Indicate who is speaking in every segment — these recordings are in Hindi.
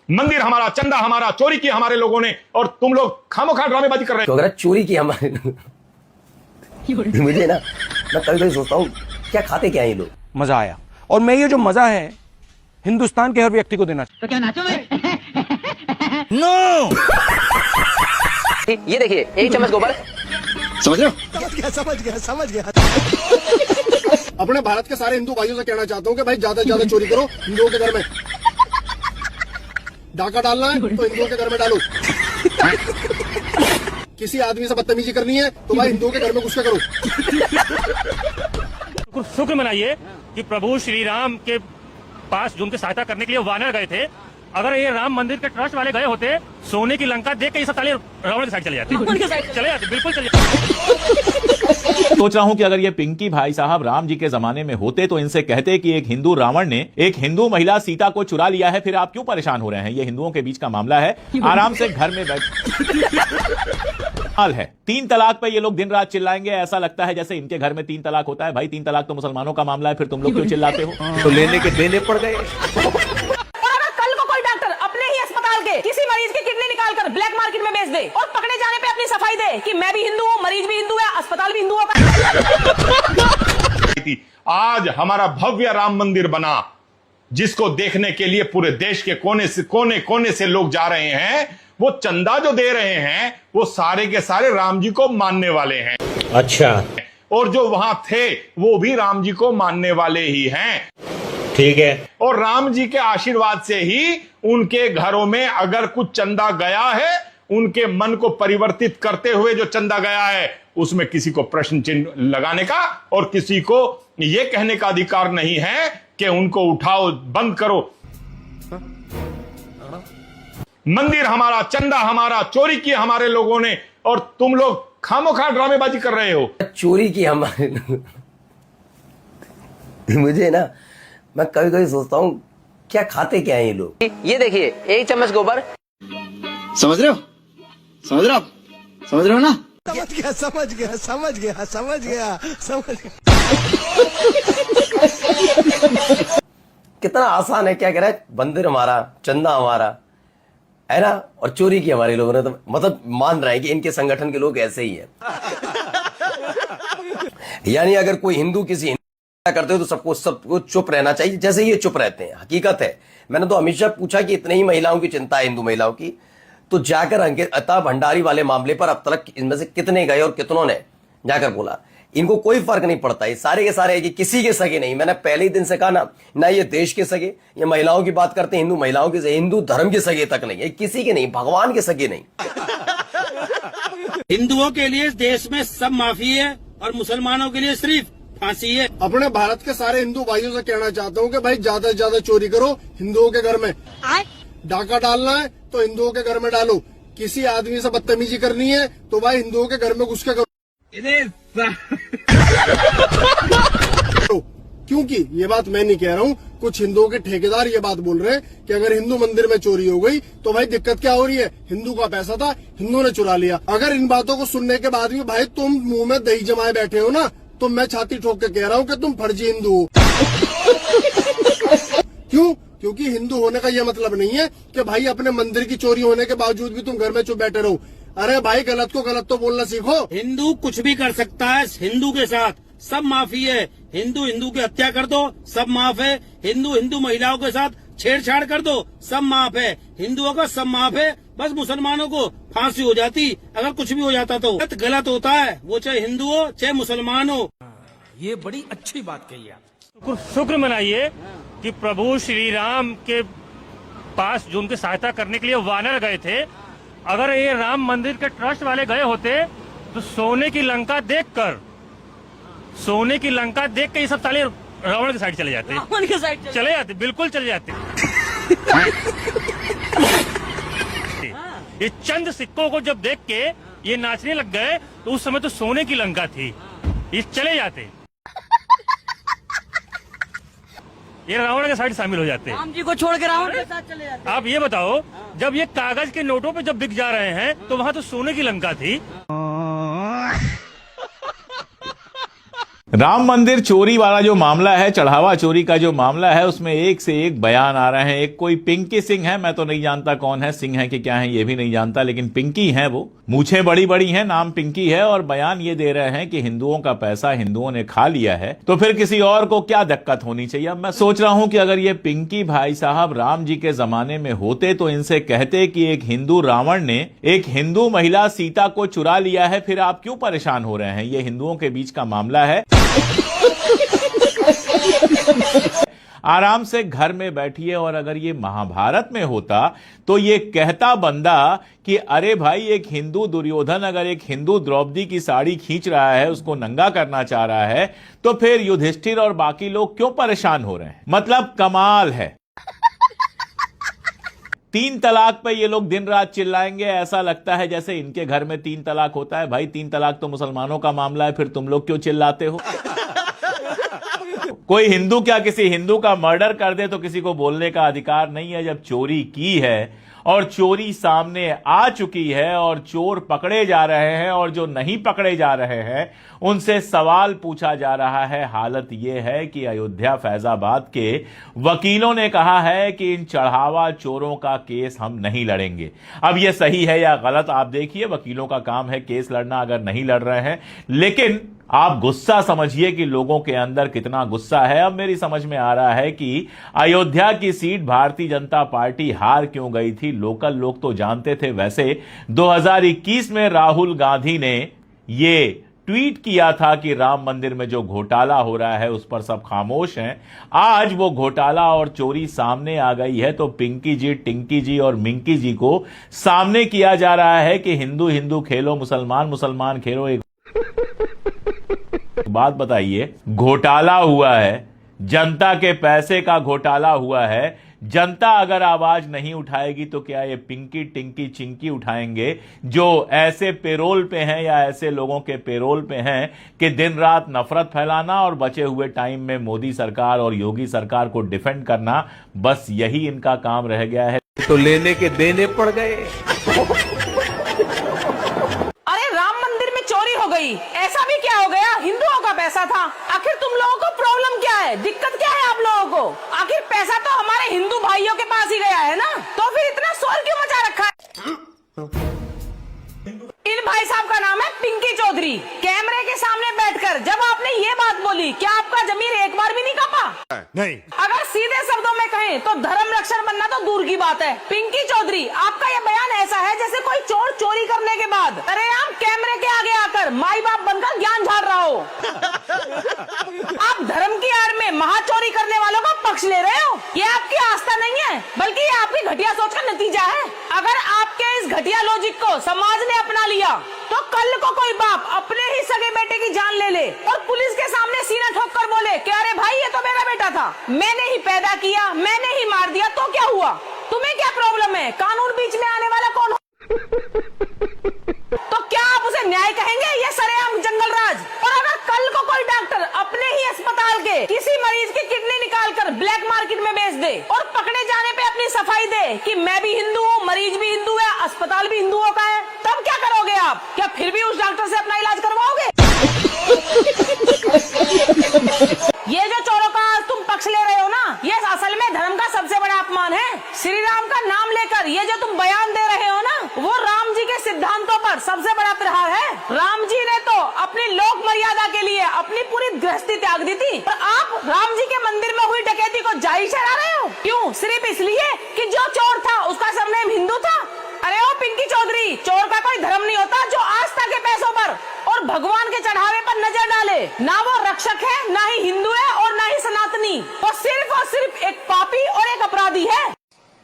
Speaker 1: मंदिर हमारा, चंदा हमारा, चोरी की हमारे लोगों ने, और तुम लोग खामोखा ड्रामेबाजी कर रहे हो।
Speaker 2: तो अगर चोरी की हमारे मुझे ना, मैं कभी कभी सोचता हूँ क्या खाते क्या है ये लोग।
Speaker 3: मजा आया, और मैं ये जो मजा है हिंदुस्तान के हर व्यक्ति को देना।
Speaker 4: तो क्या नाचो मैं?
Speaker 3: नो
Speaker 2: ये देखिए, एक चम्मच गोबर।
Speaker 5: समझ रहे हो? समझ गया। अपने भारत के सारे हिंदू भाइयों से कहना चाहता हूँ कि भाई ज्यादा से ज्यादा चोरी करो हिंदुओं के घर में। डाका डालना है तो हिंदुओं के घर में डालो। किसी आदमी से बदतमीजी करनी है तो भाई हिंदुओं के घर में घुस के करो।
Speaker 6: शुक्र मनाइए कि प्रभु श्री राम के पास जो उनकी सहायता करने के लिए वानर गए थे। अगर ये राम मंदिर के ट्रस्ट वाले गए होते, सोने की लंका देख के ये सब ताले रावण की साइड चले जाते, बिल्कुल चले जाते।
Speaker 7: सोच रहा हूँ कि अगर ये पिंकी भाई साहब राम जी के जमाने में होते तो इनसे कहते कि एक हिंदू रावण ने एक हिंदू महिला सीता को चुरा लिया है, फिर आप क्यों परेशान हो रहे हैं? ये हिंदुओं के बीच का मामला है, आराम से घर में बैठ हाल है। 3 तलाक पे ये लोग दिन रात चिल्लाएंगे, ऐसा लगता है जैसे इनके घर में 3 तलाक होता है। भाई 3 तलाक तो मुसलमानों का मामला है, फिर तुम लोग क्यों चिल्लाते हो?
Speaker 3: तो लेने के देने पड़ गए।
Speaker 8: कल को कोई डॉक्टर अपने ही अस्पताल के किसी मरीज की किडनी निकाल कर ब्लैक मार्केट में बेच दे और पकड़े जाने पे अपनी सफाई दे कि मैं भी हिंदू हूँ, मरीज भी हिंदू है, अस्पताल भी हिंदुओं का।
Speaker 1: आज हमारा भव्य राम मंदिर बना, जिसको देखने के लिए पूरे देश के कोने कोने से लोग जा रहे हैं। वो चंदा जो दे रहे हैं वो सारे के सारे राम जी को मानने वाले हैं।
Speaker 3: अच्छा,
Speaker 1: और जो वहां थे वो भी राम जी को मानने वाले ही हैं।
Speaker 3: ठीक है।
Speaker 1: और राम जी के आशीर्वाद से ही उनके घरों में अगर कुछ चंदा गया है, उनके मन को परिवर्तित करते हुए जो चंदा गया है, उसमें किसी को प्रश्न चिन्ह लगाने का और किसी को यह कहने का अधिकार नहीं है कि उनको उठाओ, बंद करो। मंदिर हमारा, चंदा हमारा, चोरी की हमारे लोगों ने, और तुम लोग खामोखा ड्रामेबाजी कर रहे हो।
Speaker 2: चोरी की हमारे मुझे ना, मैं कभी कभी सोचता हूँ क्या खाते क्या है ये लोग। ये देखिए, एक चम्मच गोबर।
Speaker 5: समझ रहे हो? समझ रहे हो ना?
Speaker 3: समझ गया।
Speaker 2: कितना आसान है, क्या कह रहा है? मंदिर हमारा, चंदा हमारा है ना, और चोरी की हमारे लोगों ने, तो मतलब मान रहे हैं कि इनके संगठन के लोग ऐसे ही हैं। यानी अगर कोई हिंदू किसी करते हो तो सबको चुप रहना चाहिए, जैसे ये चुप रहते हैं। हकीकत है, मैंने तो हमेशा पूछा कि इतने ही महिलाओं की चिंता है, हिंदू महिलाओं की, तो जाकर अंकिता भंडारी वाले मामले पर अब तक इनमें से कितने गए और कितनों ने जाकर बोला? इनको कोई फर्क नहीं पड़ता, ये सारे के सारे कि किसी के सगे नहीं। मैंने पहले ही दिन से कहा ना ये देश के सगे, ये महिलाओं की बात करते हैं, हिंदू महिलाओं के, हिंदू धर्म के सगे तक नहीं है, किसी के नहीं, भगवान के सगे नहीं।
Speaker 9: हिंदुओं के लिए देश में सब माफी है और मुसलमानों के लिए सिर्फ फांसी है।
Speaker 5: अपने भारत के सारे हिंदू भाइयों से कहना चाहता हूँ कि भाई ज्यादा से ज्यादा चोरी करो हिंदुओं के घर में। डाका डालना है तो हिंदुओं के घर में डालो। किसी आदमी से बदतमीजी करनी है तो भाई हिंदुओं के घर में घुस के करो। क्योंकि ये बात मैं नहीं कह रहा हूँ, कुछ हिंदुओं के ठेकेदार ये बात बोल रहे हैं कि अगर हिंदू मंदिर में चोरी हो गई तो भाई दिक्कत क्या हो रही है? हिंदू का पैसा था, हिंदू ने चुरा लिया। अगर इन बातों को सुनने के बाद भी भाई तुम मुंह में दही जमाए बैठे हो ना, तो मैं छाती ठोक के कह रहा हूँ कि तुम फर्जी हिंदू हो। क्यों? क्योंकि हिंदू होने का यह मतलब नहीं है कि भाई अपने मंदिर की चोरी होने के बावजूद भी तुम घर में चुप बैठे रहो। अरे भाई गलत को गलत तो बोलना सीखो।
Speaker 9: हिंदू कुछ भी कर सकता है, हिंदू के साथ सब माफी है। हिंदू की हत्या कर दो, सब माफ है। हिंदू महिलाओं के साथ छेड़छाड़ कर दो, सब माफ है। हिंदुओं का सब माफ है, बस मुसलमानों को फांसी हो जाती अगर कुछ भी हो जाता तो। गलत होता है, वो चाहे हिंदू हो चाहे मुसलमान हो।
Speaker 3: ये बड़ी अच्छी बात कही आप।
Speaker 6: शुक्र मनाइए कि प्रभु श्री राम के पास जो उनकी सहायता करने के लिए वानर गए थे। अगर ये राम मंदिर के ट्रस्ट वाले गए होते तो सोने की लंका देख के ये सब ताले रावण की साइड चले जाते, बिल्कुल चले जाते। ये चंद सिक्कों को जब देख के ये नाचने लग गए तो उस समय तो सोने की लंका थी, ये चले जाते, ये रावण के साइड शामिल हो जाते,
Speaker 8: राम जी को छोड़ के रावण के साथ चले जाते।
Speaker 6: आप ये बताओ, जब ये कागज के नोटों पे जब बिक जा रहे हैं तो वहां तो सोने की लंका थी।
Speaker 7: राम मंदिर चोरी वाला जो मामला है, चढ़ावा चोरी का जो मामला है, उसमें एक से एक बयान आ रहे हैं। एक कोई पिंकी सिंह है, मैं तो नहीं जानता कौन है, सिंह है कि क्या है ये भी नहीं जानता, लेकिन पिंकी है, वो मूछें बड़ी बड़ी हैं, नाम पिंकी है, और बयान ये दे रहे हैं कि हिंदुओं का पैसा हिंदुओं ने खा लिया है, तो फिर किसी और को क्या दिक्कत होनी चाहिए। अब मैं सोच रहा हूं कि अगर ये पिंकी भाई साहब राम जी के जमाने में होते तो इनसे कहते कि एक हिंदू रावण ने एक हिंदू महिला सीता को चुरा लिया है, फिर आप क्यों परेशान हो रहे हैं, ये हिंदुओं के बीच का मामला है। आराम से घर में बैठिए। और अगर ये महाभारत में होता तो ये कहता बंदा कि अरे भाई, एक हिंदू दुर्योधन अगर एक हिंदू द्रौपदी की साड़ी खींच रहा है, उसको नंगा करना चाह रहा है, तो फिर युधिष्ठिर और बाकी लोग क्यों परेशान हो रहे हैं। मतलब कमाल है। 3 तलाक पे ये लोग दिन रात चिल्लाएंगे, ऐसा लगता है जैसे इनके घर में 3 तलाक होता है। भाई 3 तलाक तो मुसलमानों का मामला है, फिर तुम लोग क्यों चिल्लाते हो। कोई हिंदू क्या किसी हिंदू का मर्डर कर दे तो किसी को बोलने का अधिकार नहीं है। जब चोरी की है और चोरी सामने आ चुकी है और चोर पकड़े जा रहे हैं और जो नहीं पकड़े जा रहे हैं उनसे सवाल पूछा जा रहा है। हालत यह है कि अयोध्या फैजाबाद के वकीलों ने कहा है कि इन चढ़ावा चोरों का केस हम नहीं लड़ेंगे। अब यह सही है या गलत आप देखिए, वकीलों का काम है केस लड़ना अगर नहीं लड़ रहे हैं, लेकिन आप गुस्सा समझिए कि लोगों के अंदर कितना गुस्सा है। अब मेरी समझ में आ रहा है कि अयोध्या की सीट भारतीय जनता पार्टी हार क्यों गई थी। लोकल लोग तो जानते थे। वैसे 2021 में राहुल गांधी ने ये ट्वीट किया था कि राम मंदिर में जो घोटाला हो रहा है उस पर सब खामोश हैं। आज वो घोटाला और चोरी सामने आ गई है तो पिंकी जी, टिंकी जी और मिंकी जी को सामने किया जा रहा है कि हिंदू हिंदू खेलो, मुसलमान मुसलमान खेलो। एक बात बताइए, घोटाला हुआ है, जनता के पैसे का घोटाला हुआ है। जनता अगर आवाज नहीं उठाएगी तो क्या ये पिंकी टिंकी चिंकी उठाएंगे जो ऐसे पेरोल पे हैं या ऐसे लोगों के पेरोल पे हैं कि दिन रात नफरत फैलाना और बचे हुए टाइम में मोदी सरकार और योगी सरकार को डिफेंड करना, बस यही इनका काम रह गया है।
Speaker 3: तो लेने के देने पड़ गए।
Speaker 8: अरे राम मंदिर में चोरी हो गई, ऐसा भी क्या हो गया, हिंदुओं का पैसा था। आखिर तुम लोगों को प्रॉब्लम क्या है, दिक्कत क्या है आप लोगों को। आखिर पैसा तो हमारे हिंदू भाइयों के पास ही गया है ना, तो फिर इतना शोर क्यों मचा रखा है। इन भाई साहब का नाम है पिंकी चौधरी। कैमरे के सामने बैठकर जब आपने ये बात बोली, क्या आपका जमीर एक बार भी नहीं कांपा? नहीं। अगर सीधे शब्दों में कहें तो धर्म रक्षक बनना तो दूर की बात है। पिंकी चौधरी, आपका ये बयान ऐसा है जैसे कोई चोर चोरी करने के बाद अरे आप कैमरे के आगे आकर माई बाप बनकर ज्ञान झाड़ रहा हो। आप धर्म की आड़ में महाचोरी करने वालों का पक्ष ले रहे हो। ये आपकी आस्था नहीं है, बल्कि ये आपकी घटिया सोच का नतीजा है। अगर आपके इस घटिया लॉजिक को समाज ने अपना लिया तो कल को कोई बाप अपने ही सगे बेटे की जान ले ले और पुलिस के सामने सीना ठोक कर बोले कि अरे भाई ये तो मेरा बेटा था, मैंने ही पैदा किया, मैंने ही मार दिया, तो क्या हुआ, तुम्हें क्या प्रॉब्लम है, कानून बीच में आने वाला कौन हो? तो क्या आप उसे न्याय कहेंगे? ये सरेआम जंगल राज। और अगर कल को कोई डॉक्टर अपने ही अस्पताल के किसी मरीज की किडनी निकालकर ब्लैक मार्केट में बेच दे और पकड़े जाने पे अपनी सफाई दे कि मैं भी हिंदू हूँ, मरीज भी हिंदू है, अस्पताल भी हिंदुओं का है, तब क्या करोगे आप? क्या फिर भी उस डॉक्टर से अपना इलाज करवाओगे? ये जो चोरों का आज तुम पक्ष ले रहे हो ना, ये असल में धर्म का सबसे बड़ा अपमान है। श्री राम का नाम लेकर ये जो तुम बयान दे रहे हो ना, वो राम जी के सिद्धांतों पर सबसे बड़ा प्रहार है। राम जी ने तो अपनी लोक मर्यादा के लिए अपनी पूरी गृहस्थी त्याग दी थी, पर आप राम जी के मंदिर में हुई डकैती को जायज ठहरा रहे हो। क्यों? सिर्फ इसलिए कि जो चोर था उसका सरनेम हिंदू था। अरे ओ पिंकी चौधरी, चोर का कोई धर्म नहीं होता जो आस्था के पैसों पर और भगवान के चढ़ावे पर नजर डाले। ना वो रक्षक है, ना ही हिंदू है और ना ही सनातनी, वो सिर्फ और सिर्फ एक पापी और एक अपराधी है।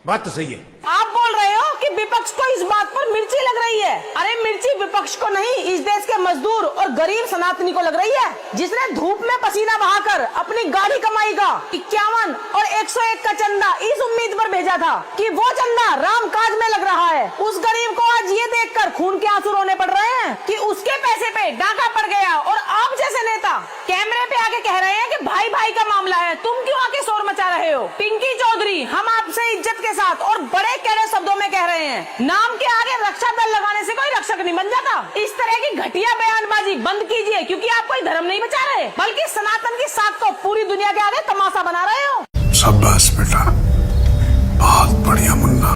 Speaker 3: बात तो सही है।
Speaker 8: आप बोल रहे हो कि विपक्ष को इस बात पर मिर्ची लग रही है। अरे मिर्ची विपक्ष को नहीं, इस देश के मजदूर और गरीब सनातनी को लग रही है, जिसने धूप में पसीना बहाकर अपनी गाढ़ी कमाई का 51 और 101 का चंदा इस उम्मीद पर भेजा था कि वो चंदा राम काज में लग रहा है। उस गरीब को आज ये देखकर खून के आंसू रोने पड़ रहे हैं कि उसके पैसे पे डाका पड़ गया। और आप जैसे नेता कैमरे पे आके कह रहे हैं कि भाई भाई का मामला है, तुम क्यों आके शोर मचा रहे हो? पिंकी चौधरी, हम आपसे इज्जत के साथ और बड़े कड़े शब्दों में कह रहे हैं, नाम के आगे रक्षा दल लगाने से कोई रक्षक तक नहीं बन जाता? इस तरह की घटिया बयानबाजी बंद कीजिए, क्योंकि आप कोई धर्म नहीं बचा रहे, बल्कि सनातन की साख को पूरी दुनिया के आगे तमाशा बना रहे हो।
Speaker 5: शाबाश बेटा, बहुत बढ़िया मुन्ना।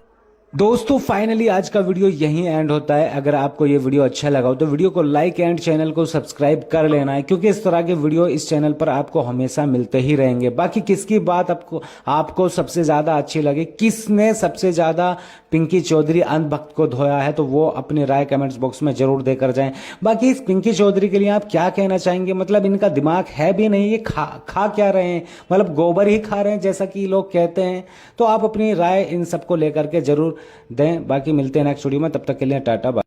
Speaker 4: दोस्तों फाइनली आज का वीडियो यहीं एंड होता है। अगर आपको ये वीडियो अच्छा लगा हो तो वीडियो को लाइक एंड चैनल को सब्सक्राइब कर लेना है, क्योंकि इस तरह के वीडियो इस चैनल पर आपको हमेशा मिलते ही रहेंगे। बाकी किसकी बात आपको सबसे ज्यादा अच्छी लगी, किसने सबसे ज्यादा पिंकी चौधरी अंधभक्त को धोया है, तो वो अपनी राय कमेंट्स बॉक्स में जरूर देकर जाएं। बाकी इस पिंकी चौधरी के लिए आप क्या कहना चाहेंगे? मतलब इनका दिमाग है भी नहीं, ये खा क्या रहे हैं, मतलब गोबर ही खा रहे हैं जैसा कि लोग कहते हैं। तो आप अपनी राय इन सबको लेकर के जरूर दें। बाकी मिलते हैं नेक्स्ट वीडियो में, तब तक के लिए टाटा बाय।